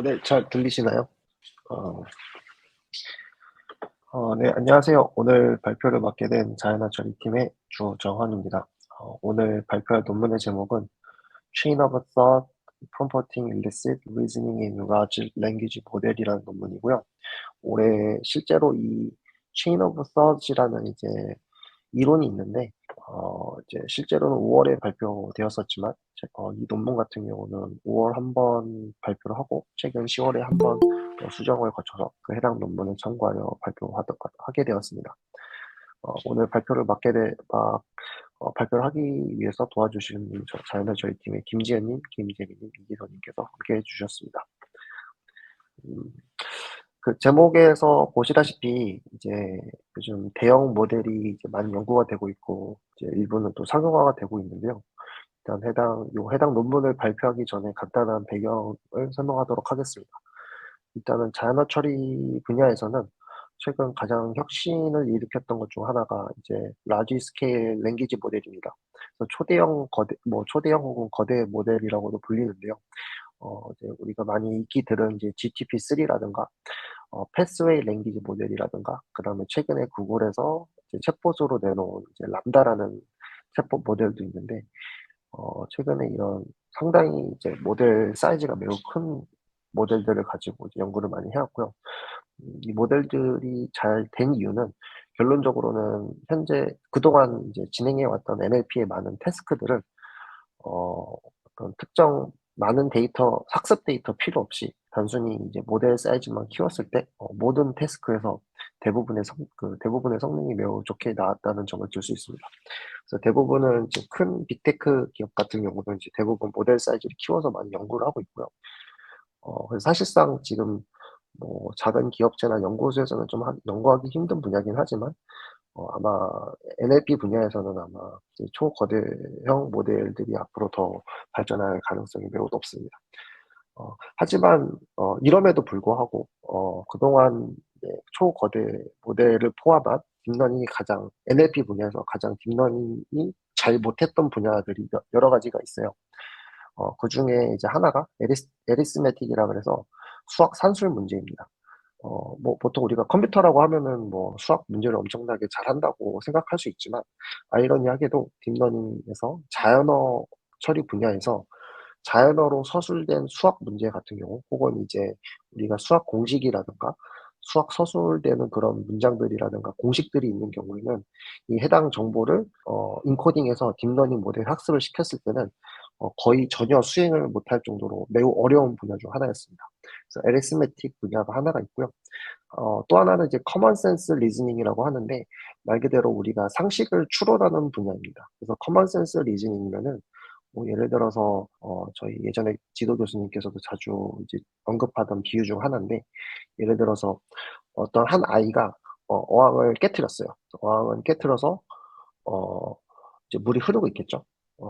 네, 잘 들리시나요? 어, 네, 안녕하세요. 오늘 발표를 맡게 된 자연아 처리팀의 주정환입니다. 오늘 발표할 논문의 제목은 Chain of Thought Prompting Illicit Reasoning in Large Language Model이라는 논문이고요. 올해 실제로 이 Chain of Thought이라는 이제 이론이 있는데, 이제 실제로는 5월에 발표되었었지만, 이 논문 같은 경우는 5월 한 번 발표를 하고, 최근 10월에 한 번 수정을 거쳐서 그 해당 논문을 참고하여 하게 되었습니다. 오늘 발표를 하기 위해서 도와주시는 자연의 저희 팀의 김지현님, 김재민님, 이기선님께서 함께 해주셨습니다. 그 제목에서 보시다시피 이제 요즘 대형 모델이 이제 많이 연구가 되고 있고 이제 일부는 또 상용화가 되고 있는데요. 일단 해당 논문을 발표하기 전에 간단한 배경을 설명하도록 하겠습니다. 일단은 자연어 처리 분야에서는 최근 가장 혁신을 일으켰던 것 중 하나가 이제 라지 스케일 랭귀지 모델입니다. 그래서 초대형 혹은 거대 모델이라고도 불리는데요. 이제 우리가 많이 익히 들은 이제 GPT-3라든가 패스웨이 랭귀지 모델이라든가 그다음에 최근에 구글에서 이제 챗봇으로 내놓은 이제 람다라는 챗봇 모델도 있는데 최근에 이런 상당히 이제 모델 사이즈가 매우 큰 모델들을 가지고 이제 연구를 많이 해왔고요. 이 모델들이 잘 된 이유는 결론적으로는 현재 그동안 이제 진행해 왔던 NLP의 많은 태스크들을 어떤 특정 많은 학습 데이터 필요 없이 단순히 이제 모델 사이즈만 키웠을 때 모든 태스크에서 대부분의 성능이 매우 좋게 나왔다는 점을 들 수 있습니다. 그래서 대부분은 이제 큰 빅테크 기업 같은 경우는 이제 대부분 모델 사이즈를 키워서 많이 연구를 하고 있고요. 그래서 사실상 지금 뭐 작은 기업체나 연구소에서는 연구하기 힘든 분야긴 하지만 아마 NLP 분야에서는 아마 이제 초거대형 모델들이 앞으로 더 발전할 가능성이 매우 높습니다. 하지만 이럼에도 불구하고 그동안 이제 초거대 모델을 포함한 딥러닝이 가장 NLP 분야에서 가장 딥러닝이 잘 못했던 분야들이 여러 가지가 있어요. 그중에 이제 하나가 에리스메틱이라 그래서 수학 산술 문제입니다. 뭐 보통 우리가 컴퓨터라고 하면은 뭐 수학 문제를 엄청나게 잘한다고 생각할 수 있지만 아이러니하게도 딥러닝에서 자연어 처리 분야에서 자연어로 서술된 수학 문제 같은 경우 혹은 이제 우리가 수학 공식이라든가 수학 서술되는 그런 문장들이라든가 공식들이 있는 경우에는 이 해당 정보를 인코딩해서 딥러닝 모델 학습을 시켰을 때는 거의 전혀 수행을 못할 정도로 매우 어려운 분야 중 하나였습니다. 그래서 에리스메틱 분야가 하나가 있고요. 또 하나는 이제 커먼 센스 리즈닝이라고 하는데 말 그대로 우리가 상식을 추론하는 분야입니다. 그래서 커먼 센스 리즈닝이면은 뭐 예를 들어서 저희 예전에 지도 교수님께서도 자주 이제 언급하던 비유 중 하나인데 예를 들어서 어떤 한 아이가 어항을 깨트렸어요. 어항을 깨트려서 어 이제 물이 흐르고 있겠죠.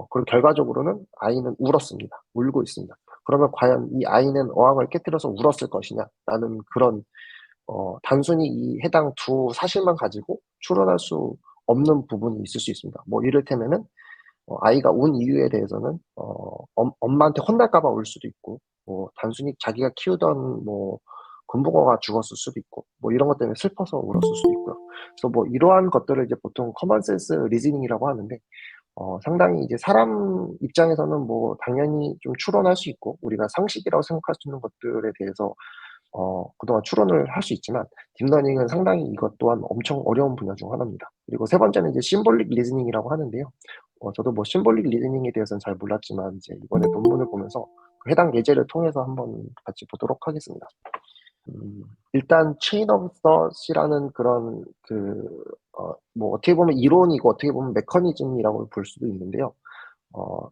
그리고 결과적으로는 아이는 울었습니다. 울고 있습니다. 그러면 과연 이 아이는 어항을 깨트려서 울었을 것이냐? 라는 그런 단순히 이 해당 두 사실만 가지고 추론할 수 없는 부분이 있을 수 있습니다. 뭐 이를테면은 아이가 운 이유에 대해서는 엄마한테 혼날까 봐 울 수도 있고 뭐 단순히 자기가 키우던 뭐 금붕어가 죽었을 수도 있고 뭐 이런 것 때문에 슬퍼서 울었을 수도 있고요. 그래서 뭐 이러한 것들을 이제 보통 커먼 센스 리즈닝이라고 하는데 상당히 이제 사람 입장에서는 뭐 당연히 좀 추론할 수 있고 우리가 상식이라고 생각할 수 있는 것들에 대해서 그동안 추론을 할 수 있지만 딥러닝은 상당히 이것 또한 엄청 어려운 분야 중 하나입니다. 그리고 세 번째는 이제 심볼릭 리즈닝이라고 하는데요. 저도 뭐 심볼릭 리즈닝에 대해서는 잘 몰랐지만 이제 이번에 논문을 보면서 그 해당 예제를 통해서 한번 같이 보도록 하겠습니다. 일단 체인 오브 넛이라는 그런 뭐 어떻게 보면 이론이고 어떻게 보면 메커니즘이라고 볼 수도 있는데요.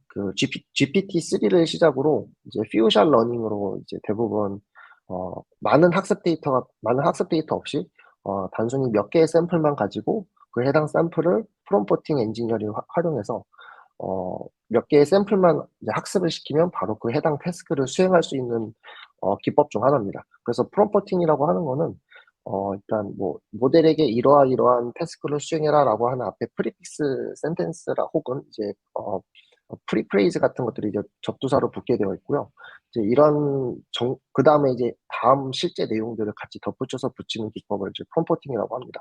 그 GPT-3를 시작으로 이제 퓨전 러닝으로 이제 대부분 많은 학습 데이터 없이 단순히 몇 개의 샘플만 가지고 그 해당 샘플을 프롬프팅 엔지니어링을 활용해서 몇 개의 샘플만 이제 학습을 시키면 바로 그 해당 태스크를 수행할 수 있는 기법 중 하나입니다. 그래서 프롬프팅이라고 하는 거는 일단 뭐 모델에게 이러한 태스크를 수행해라라고 하는 앞에 프리픽스 센텐스라 혹은 이제 프리프레이즈 같은 것들이 이제 접두사로 붙게 되어 있고요. 이제 그 다음에 이제 다음 실제 내용들을 같이 덧붙여서 붙이는 기법을 이제 프롬포팅이라고 합니다.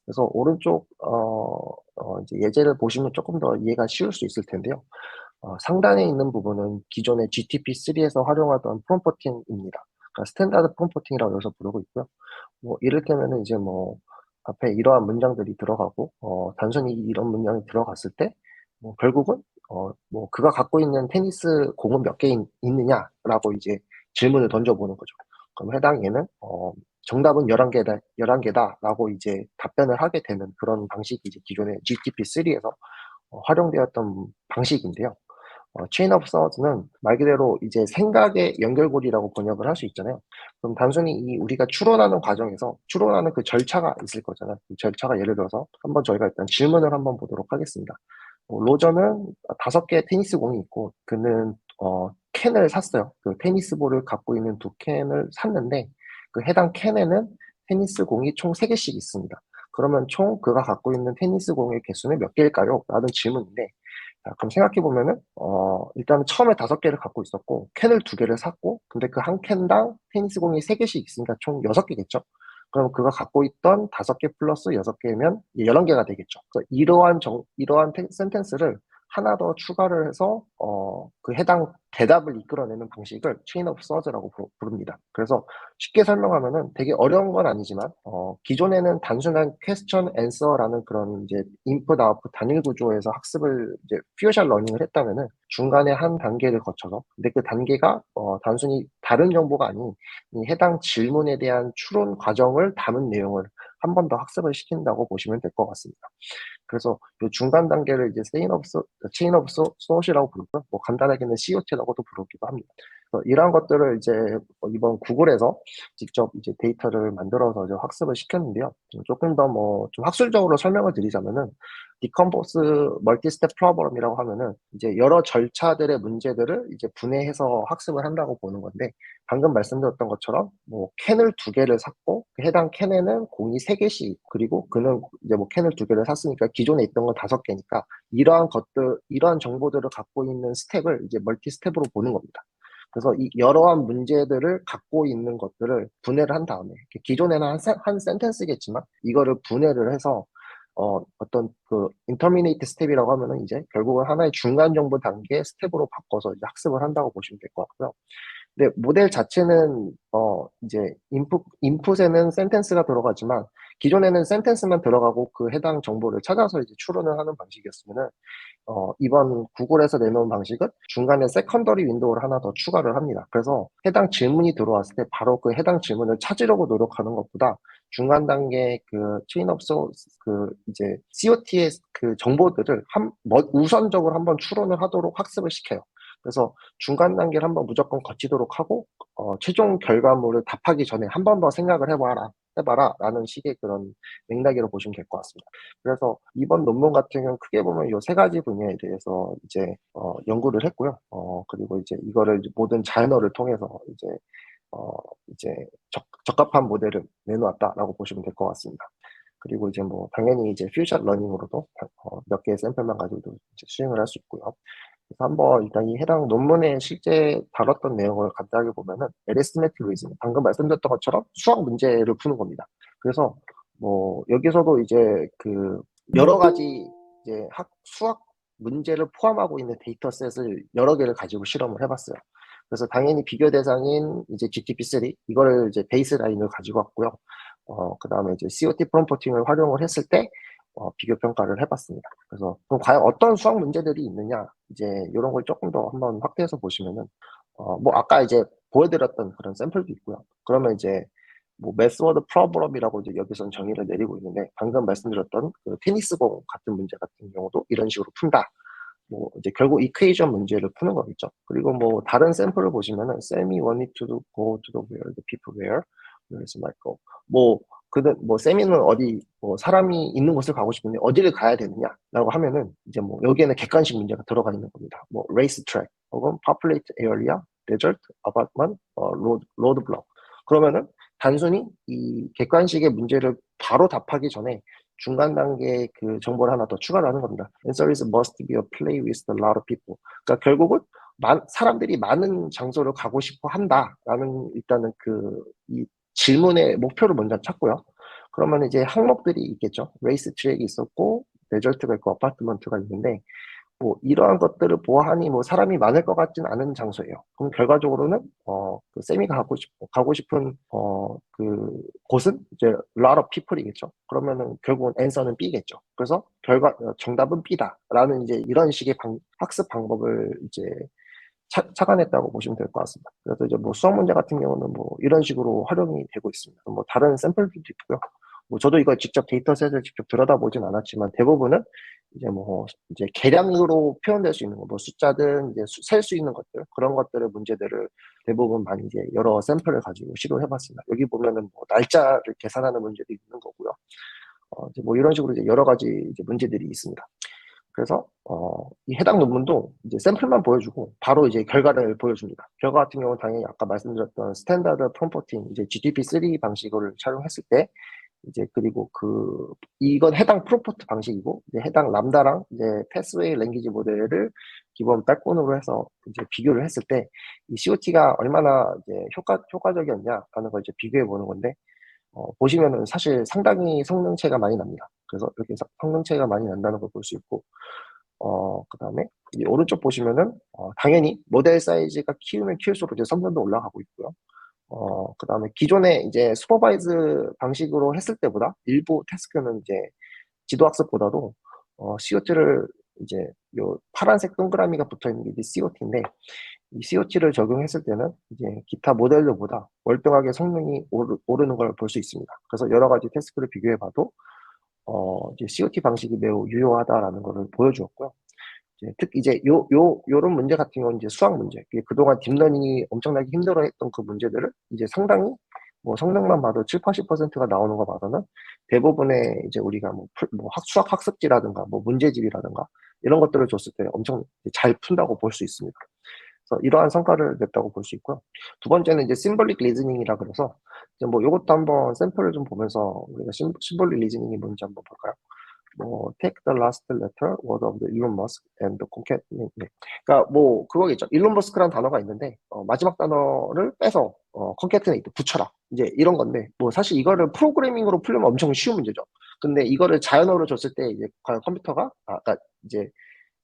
그래서 오른쪽, 이제 예제를 보시면 조금 더 이해가 쉬울 수 있을 텐데요. 상단에 있는 부분은 기존의 GTP3에서 활용하던 프롬포팅입니다. 그러니까 스탠다드 프롬포팅이라고 여기서 부르고 있고요. 뭐 이를테면은 이제 뭐 앞에 이러한 문장들이 들어가고 단순히 이런 문장이 들어갔을 때 뭐 결국은 뭐 그가 갖고 있는 테니스 공은 몇 개 있느냐라고 이제 질문을 던져보는 거죠. 그럼 해당 얘는 정답은 11개다, 11개다라고 이제 답변을 하게 되는 그런 방식이 이제 기존의 GTP3에서 활용되었던 방식인데요. 체인 오브 서즈는 말 그대로 이제 생각의 연결고리라고 번역을 할 수 있잖아요. 그럼 단순히 우리가 추론하는 과정에서 추론하는 그 절차가 있을 거잖아요. 그 절차가 예를 들어서 한번 저희가 일단 질문을 한번 보도록 하겠습니다. 로저는 5개의 테니스 공이 있고 그는 캔을 샀어요. 그 테니스 볼을 갖고 있는 2캔을 샀는데 그 해당 캔에는 테니스 공이 총 3개씩 있습니다. 그러면 총 그가 갖고 있는 테니스 공의 개수는 몇 개일까요? 라는 질문인데 자, 그럼 생각해보면은, 일단 처음에 5개를 갖고 있었고, 캔을 2개를 샀고, 근데 그 한 캔당 테니스 공이 3개씩 있으니까 총 6개겠죠? 그럼 그가 갖고 있던 5개 플러스 6개면 11개가 되겠죠. 그래서 이러한 센텐스를 하나 더 추가를 해서, 그 해당 대답을 이끌어내는 방식을 체인 오브 서즈라고 부릅니다. 그래서 쉽게 설명하면은 되게 어려운 건 아니지만, 기존에는 단순한 퀘스천 앤서라는 그런 이제 인풋 아웃풋 단일 구조에서 학습을 이제 퓨어셜 러닝을 했다면은 중간에 한 단계를 거쳐서 근데 그 단계가 단순히 다른 정보가 아닌 이 해당 질문에 대한 추론 과정을 담은 내용을 한 번 더 학습을 시킨다고 보시면 될 것 같습니다. 그래서 이 중간 단계를 이제 체인 오브 소시라고 부르고요. 뭐 간단하게는 COT라고도 부르기도 합니다. 그래서 이러한 것들을 이제 이번 구글에서 직접 이제 데이터를 만들어서 이제 학습을 시켰는데요. 조금 더 뭐 좀 학술적으로 설명을 드리자면은 디컴포스 멀티 스텝 프로블럼이라고 하면은 이제 여러 절차들의 문제들을 이제 분해해서 학습을 한다고 보는 건데 방금 말씀드렸던 것처럼 뭐 캔을 2개를 샀고 그 해당 캔에는 공이 3개씩 그리고 그는 이제 뭐 캔을 2개를 샀으니까 기존에 있던 건 5개니까 이러한 정보들을 갖고 있는 스텝을 이제 멀티 스텝으로 보는 겁니다. 그래서 이 여러한 문제들을 갖고 있는 것들을 분해를 한 다음에 기존에는 한 센텐스겠지만 이거를 분해를 해서 어떤 그 인터미네이트 스텝이라고 하면은 이제 결국은 하나의 중간 정보 단계 스텝으로 바꿔서 이제 학습을 한다고 보시면 될 것 같고요. 근데 모델 자체는 이제 인풋에는 센텐스가 들어가지만 기존에는 센텐스만 들어가고 그 해당 정보를 찾아서 이제 추론을 하는 방식이었으면은 이번 구글에서 내놓은 방식은 중간에 세컨더리 윈도우를 하나 더 추가를 합니다. 그래서 해당 질문이 들어왔을 때 바로 그 해당 질문을 찾으려고 노력하는 것보다 중간 단계 그 체인 오브 그 이제 COT의 그 정보들을 우선적으로 한번 추론을 하도록 학습을 시켜요. 그래서 중간 단계를 한번 무조건 거치도록 하고 최종 결과물을 답하기 전에 한 번 더 생각을 해봐라 라는 식의 그런 맥락으로 보시면 될 것 같습니다. 그래서 이번 논문 같은 경우는 크게 보면 이 3가지 분야에 대해서 이제 연구를 했고요. 그리고 이제 이거를 모든 자연어를 통해서 어, 이제 적합한 모델을 내놓았다라고 보시면 될 것 같습니다. 그리고 이제 뭐 당연히 이제 퓨처 러닝으로도 몇 개의 샘플만 가지고도 이제 수행을 할 수 있고요. 그래서 한번 일단 이 해당 논문에 실제 다뤘던 내용을 간단하게 보면은 에리스메틱 리즈닝 방금 말씀드렸던 것처럼 수학 문제를 푸는 겁니다. 그래서 뭐 여기서도 이제 그 여러 가지 이제 수학 문제를 포함하고 있는 데이터셋을 여러 개를 가지고 실험을 해봤어요. 그래서 당연히 비교 대상인 이제 GTP3 이거를 이제 베이스라인을 가지고 왔고요. 그 다음에 이제 COT 프롬포팅을 활용을 했을 때 비교 평가를 해봤습니다. 그래서 그럼 과연 어떤 수학 문제들이 있느냐 이제 이런 걸 조금 더 한번 확대해서 보시면은 뭐 아까 이제 보여드렸던 그런 샘플도 있고요. 그러면 이제 뭐 메스워드 프로블럼이라고 이제 여기서는 정의를 내리고 있는데 방금 말씀드렸던 그 테니스공 같은 문제 같은 경우도 이런 식으로 푼다. 뭐 이제 결국 이퀘이션 문제를 푸는 거겠죠. 그리고 뭐 다른 샘플을 보시면은 Sammy wanted to go to the where the people were. 그래서 말고 뭐 그는 뭐 세미는 어디 뭐 사람이 있는 곳을 가고 싶은데 어디를 가야 되느냐라고 하면은 이제 뭐 여기에는 객관식 문제가 들어가 있는 겁니다. 뭐 레이스 트랙 혹은 populate area, desert, apartment, 로드 블록. 그러면은 단순히 이 객관식의 문제를 바로 답하기 전에 중간 단계의 그 정보를 하나 더 추가를 하는 겁니다. Answer is must be a play with a lot of people. 그러니까 결국은 사람들이 많은 장소를 가고 싶어 한다라는 일단은 이 질문의 목표를 먼저 찾고요. 그러면 이제 항목들이 있겠죠. 레이스 트랙이 있었고, 데절트가 있고, 어파트먼트가 있는데, 뭐 이러한 것들을 보아하니 뭐 사람이 많을 것 같진 않은 장소예요. 그럼 결과적으로는 그 세미가 가고 싶은 그 곳은 이제 lot of people이겠죠. 그러면은 결국은 answer는 B겠죠. 그래서 정답은 B다라는 이제 이런 식의 학습 방법을 이제 착안했다고 보시면 될 것 같습니다. 그래서 이제 뭐 수학 문제 같은 경우는 뭐 이런 식으로 활용이 되고 있습니다. 뭐 다른 샘플들도 있고요. 뭐 저도 이거 직접 데이터셋을 직접 들여다보진 않았지만 대부분은 이제 뭐 이제 계량으로 표현될 수 있는 거, 뭐 숫자든 이제 셀 수 있는 것들 그런 것들의 문제들을 대부분 많이 이제 여러 샘플을 가지고 시도해봤습니다. 여기 보면은 뭐 날짜를 계산하는 문제도 있는 거고요. 이제 뭐 이런 식으로 이제 여러 가지 이제 문제들이 있습니다. 그래서 이 해당 논문도 이제 샘플만 보여주고 바로 이제 결과를 보여줍니다. 결과 같은 경우는 당연히 아까 말씀드렸던 스탠다드 프롬포팅 이제 GTP3 방식을 촬영했을 때 이제 그리고 이건 해당 프롬포트 방식이고 이제 해당 람다랑 이제 패스웨이 랭귀지 모델을 기본 백본으로 해서 이제 비교를 했을 때 이 COT가 얼마나 이제 효과적이었냐라는 걸 이제 비교해 보는 건데 보시면은 사실 상당히 성능차가 많이 납니다. 그래서 이렇게 성능차가 많이 난다는 걸 볼 수 있고, 그 다음에 이 오른쪽 보시면은, 당연히 모델 사이즈가 키우면 키울수록 이제 성능도 올라가고 있고요. 그 다음에 기존에 이제 슈퍼바이즈 방식으로 했을 때보다 일부 태스크는 이제 지도학습보다도, COT를 이제 요 파란색 동그라미가 붙어 있는 게 이제 COT인데, 이 COT를 적용했을 때는 이제 기타 모델들보다 월등하게 성능이 오르는 걸 볼 수 있습니다. 그래서 여러 가지 태스크를 비교해 봐도 이제 COT 방식이 매우 유효하다라는 것을 보여주었고요. 특히 요런 문제 같은 경우는 이제 수학 문제, 그동안 딥러닝이 엄청나게 힘들어했던 그 문제들을 이제 상당히 뭐 성능만 봐도 7, 80%가 나오는 거 봐서는 대부분의 이제 우리가 수학 학습지라든가 뭐 문제집이라든가 이런 것들을 줬을 때 엄청 잘 푼다고 볼 수 있습니다. 그래서 이러한 성과를 냈다고 볼 수 있고요. 두 번째는 이제 심볼릭 리즈닝이라 그래서 이제 뭐 이것도 한번 샘플을 좀 보면서 우리가 심볼릭 리즈닝이 뭔지 한번 볼까요? 뭐 take the last letter word of the Elon Musk and concatenate. 네. 그러니까 뭐 그거겠죠. 일론 머스크라는 단어가 있는데 마지막 단어를 빼서 concatenate 붙여라. 이제 이런 건데 뭐 사실 이거를 프로그래밍으로 풀려면 엄청 쉬운 문제죠. 근데 이거를 자연어로 줬을 때 이제 과연 컴퓨터가 그러니까 이제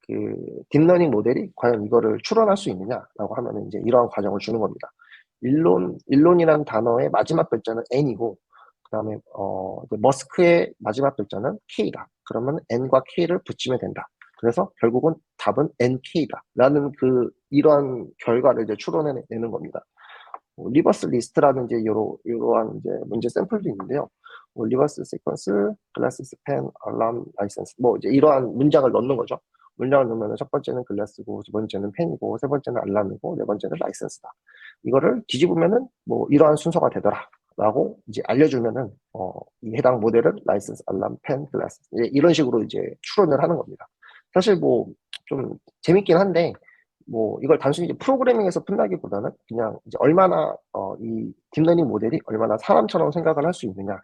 그 딥러닝 모델이 과연 이거를 추론할 수 있느냐라고 하면은 이제 이러한 과정을 주는 겁니다. 일론이라는 단어의 마지막 글자는 N이고, 그 다음에, 머스크의 마지막 글자는 K다. 그러면 N과 K를 붙이면 된다. 그래서 결국은 답은 NK다. 라는 이러한 결과를 이제 추론해내는 겁니다. 리버스 리스트라는 이제 요러한 이제 문제 샘플도 있는데요. 리버스 시퀀스, 글라스 펜, 알람, 라이센스. 뭐 이제 이러한 문장을 넣는 거죠. 문장을 넣으면 첫 번째는 글라스고, 두 번째는 펜이고, 세 번째는 알람이고, 네 번째는 라이센스다. 이거를 뒤집으면은 뭐 이러한 순서가 되더라. 라고 이제 알려주면은, 이 해당 모델은 라이센스, 알람, 펜, 글라스. 이런 식으로 이제 추론을 하는 겁니다. 사실 뭐 좀 재밌긴 한데, 뭐 이걸 단순히 이제 프로그래밍에서 푼다기보다는 그냥 이제 얼마나 이 딥러닝 모델이 얼마나 사람처럼 생각을 할 수 있느냐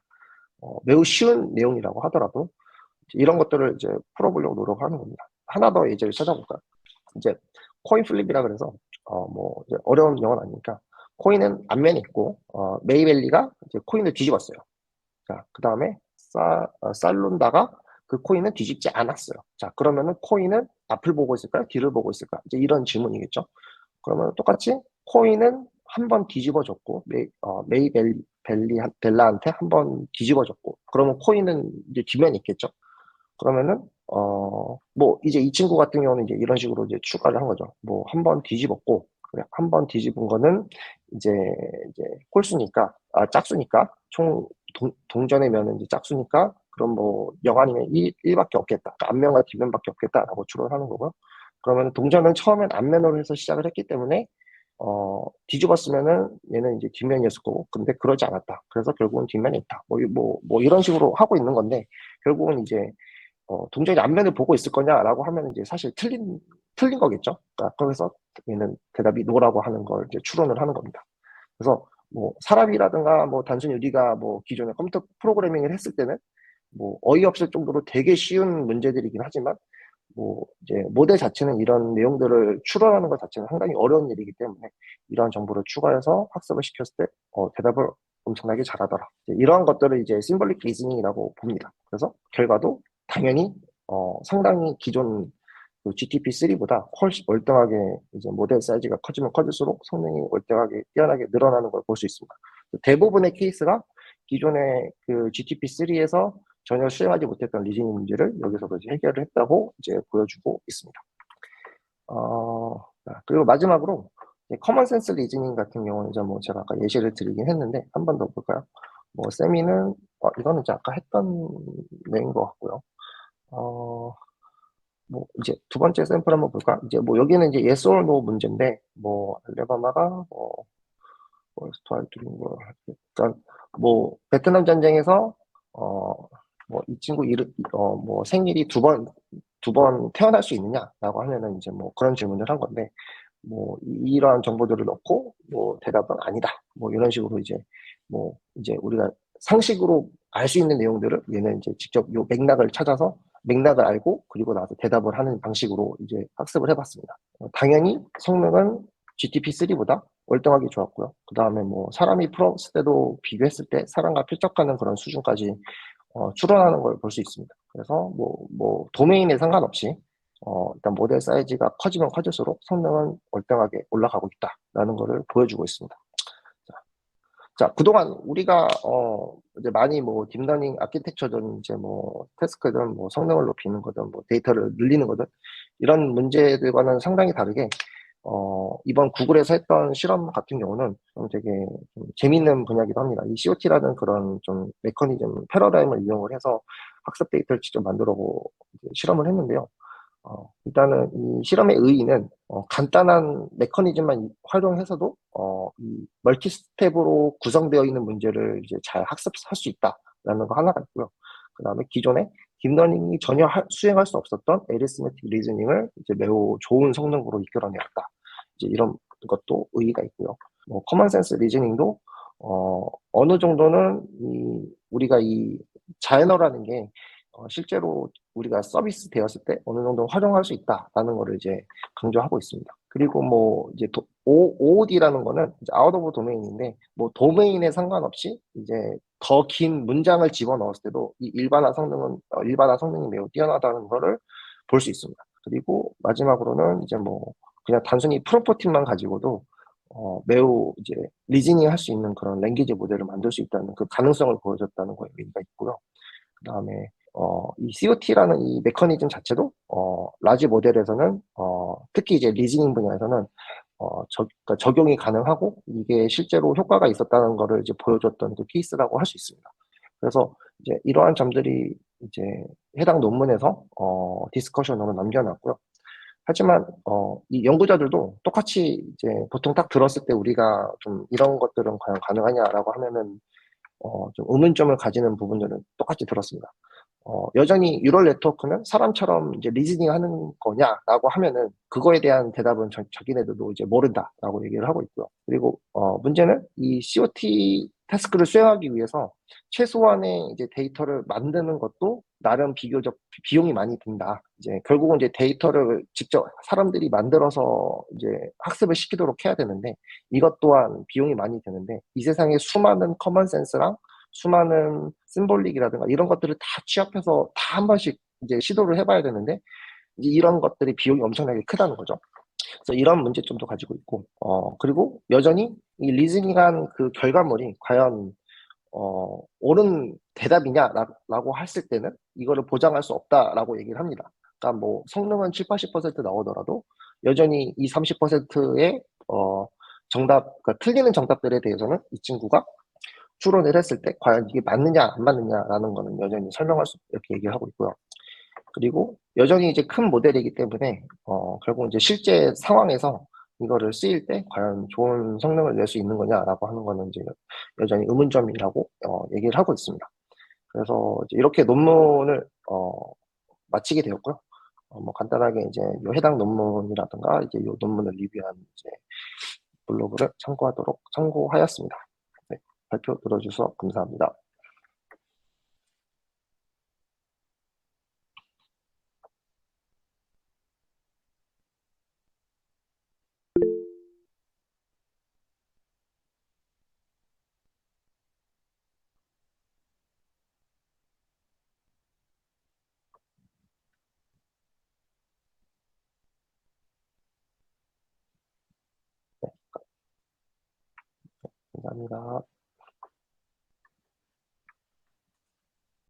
매우 쉬운 내용이라고 하더라도 이런 것들을 이제 풀어보려고 노력하는 겁니다. 하나 더 예제를 찾아볼까요? 이제 코인 플립이라 그래서 뭐 이제 어려운 영어는 아니니까 코인은 앞면에 있고 메이벨리가 이제 코인을 뒤집었어요. 자, 그 다음에 살룬다가 그 코인은 뒤집지 않았어요. 자, 그러면은 코인은 앞을 보고 있을까요? 뒤를 보고 있을까요? 이제 이런 질문이겠죠. 그러면 똑같이 코인은 한 번 뒤집어졌고 벨라한테 한 번 뒤집어졌고 그러면 코인은 이제 뒷면이 있겠죠. 그러면은 뭐 이제 이 친구 같은 경우는 이제 이런 식으로 이제 추가를 한 거죠. 뭐 한 번 뒤집었고 한 번 뒤집은 거는 이제 홀수니까 짝수니까 총 동전의 면은 이제 짝수니까 그럼 뭐 0 아니면 1밖에 없겠다. 그러니까 앞면과 뒷면밖에 없겠다라고 추론하는 거고요. 그러면 동전은 처음엔 앞면으로 해서 시작을 했기 때문에 뒤집었으면은 얘는 이제 뒷면이었을 거고, 근데 그러지 않았다. 그래서 결국은 뒷면에 있다. 뭐 이런 식으로 하고 있는 건데, 결국은 이제, 동전이 앞면을 보고 있을 거냐라고 하면 이제 사실 틀린 거겠죠. 그러니까 그래서 얘는 대답이 노라고 하는 걸 이제 추론을 하는 겁니다. 그래서 뭐 사람이라든가 뭐 단순히 우리가 뭐 기존에 컴퓨터 프로그래밍을 했을 때는 뭐 어이없을 정도로 되게 쉬운 문제들이긴 하지만 뭐 이제 모델 자체는 이런 내용들을 추론하는 것 자체는 상당히 어려운 일이기 때문에 이러한 정보를 추가해서 학습을 시켰을 때 대답을 엄청나게 잘하더라. 이러한 것들을 이제 심볼릭 리즈닝이라고 봅니다. 그래서 결과도 당연히 상당히 기존 그 GTP3보다 훨씬 월등하게 이제 모델 사이즈가 커지면 커질수록 성능이 월등하게 뛰어나게 늘어나는 걸 볼 수 있습니다. 대부분의 케이스가 기존의 그 GTP3에서 전혀 수행하지 못했던 리즈닝 문제를 여기서 이제 해결을 했다고 이제 보여주고 있습니다. 그리고 마지막으로 커먼 센스 리즈닝 같은 경우는 이제 뭐 제가 아까 예시를 드리긴 했는데 한 번 더 볼까요? 뭐 세미는 이거는 이제 아까 했던 내용인 것 같고요. 뭐 이제 두 번째 샘플 한번 볼까? 이제 뭐 여기는 이제 yes or no 문제인데 뭐 알레바마가 스투어트 뭐 그러니까 뭐 베트남 전쟁에서 뭐 이 친구 이름 뭐 생일이 두 번 태어날 수 있느냐라고 하면은 이제 뭐 그런 질문을 한 건데 뭐 이러한 정보들을 넣고 뭐 대답은 아니다. 뭐 이런 식으로 이제 우리가 상식으로 알 수 있는 내용들을 얘는 이제 직접 요 맥락을 찾아서 맥락을 알고 그리고 나서 대답을 하는 방식으로 이제 학습을 해봤습니다. 당연히 성능은 GTP3보다 월등하게 좋았고요. 그 다음에 뭐 사람이 풀었을 때도 비교했을 때 사람과 필적하는 그런 수준까지 추론하는 걸 볼 수 있습니다. 그래서 뭐 도메인에 상관없이 일단 모델 사이즈가 커지면 커질수록 성능은 월등하게 올라가고 있다라는 것을 보여주고 있습니다. 자, 그동안 우리가 이제 많이 뭐 딥러닝 아키텍처든 이제 뭐 태스크든 뭐 성능을 높이는 거든 뭐 데이터를 늘리는 거든 이런 문제들과는 상당히 다르게 이번 구글에서 했던 실험 같은 경우는 좀 되게 좀 재밌는 분야이기도 합니다. 이 COT라는 그런 좀 메커니즘, 패러다임을 이용을 해서 학습 데이터를 직접 만들어보고 실험을 했는데요. 일단은 이 실험의 의의는 간단한 메커니즘만 활용해서도 이 멀티 스텝으로 구성되어 있는 문제를 이제 잘 학습할 수 있다라는 거 하나가 있고요. 그 다음에 기존에 딥러닝이 전혀 수행할 수 없었던 에리스메틱 리즈닝을 이제 매우 좋은 성능으로 이끌어내었다. 이제 이런 것도 의의가 있고요. 뭐 커먼 센스 리즈닝도 어느 정도는 우리가 이 자연어라는 게 실제로 우리가 서비스 되었을 때 어느 정도 활용할 수 있다라는 거를 이제 강조하고 있습니다. 그리고 뭐 이제 OOD라는 거는 이제 아웃 오브 도메인인데 뭐 도메인에 상관없이 이제 더 긴 문장을 집어넣었을 때도 이 일반화 성능이 매우 뛰어나다는 거를 볼 수 있습니다. 그리고 마지막으로는 이제 뭐 그냥 단순히 프로포팅만 가지고도 매우 이제 리즈닝 할 수 있는 그런 랭귀지 모델을 만들 수 있다는 그 가능성을 보여줬다는 거에 의미가 있고요. 그다음에 이 COT라는 이 메커니즘 자체도 라지 모델에서는 특히 이제 리즈닝 분야에서는 그러니까 적용이 가능하고 이게 실제로 효과가 있었다는 거를 이제 보여줬던 그 케이스라고 할 수 있습니다. 그래서 이제 이러한 점들이 이제 해당 논문에서 디스커션으로 남겨놨고요. 하지만 이 연구자들도 똑같이 이제 보통 딱 들었을 때 우리가 좀 이런 것들은 과연 가능하냐라고 하면은 좀 의문점을 가지는 부분들은 똑같이 들었습니다. 여전히 유럴 네트워크는 사람처럼 이제 리즈닝 하는 거냐라고 하면은 그거에 대한 대답은 자기네들도 이제 모른다라고 얘기를 하고 있고요. 그리고 문제는 이 COT 태스크를 수행하기 위해서 최소한의 이제 데이터를 만드는 것도 나름 비교적 비용이 많이 든다. 이제 결국은 이제 데이터를 직접 사람들이 만들어서 이제 학습을 시키도록 해야 되는데 이것 또한 비용이 많이 드는데 이 세상에 수많은 커먼 센스랑 수많은 심볼릭이라든가 이런 것들을 다 취합해서 다 한 번씩 이제 시도를 해봐야 되는데 이제 이런 것들이 비용이 엄청나게 크다는 거죠. 그래서 이런 문제점도 가지고 있고 그리고 여전히 이 리즈닝한 그 결과물이 과연 옳은 대답이냐라고 했을 때는 이거를 보장할 수 없다라고 얘기를 합니다. 그러니까 뭐 성능은 7, 80% 나오더라도 여전히 이 30%의 정답, 그러니까 틀리는 정답들에 대해서는 이 친구가 추론을 했을 때 과연 이게 맞느냐 안 맞느냐라는 거는 여전히 설명할 수 이렇게 얘기를 하고 있고요. 그리고 여전히 이제 큰 모델이기 때문에 결국 이제 실제 상황에서 이거를 쓰일 때 과연 좋은 성능을 낼 수 있는 거냐라고 하는 거는 이제 여전히 의문점이라고 얘기를 하고 있습니다. 그래서 이제 이렇게 논문을 마치게 되었고요. 뭐 간단하게 이제 요 해당 논문이라든가 이제 요 논문을 리뷰한 이제 블로그를 참고하였습니다. 네, 발표 들어주셔서 감사합니다. 감사합니다.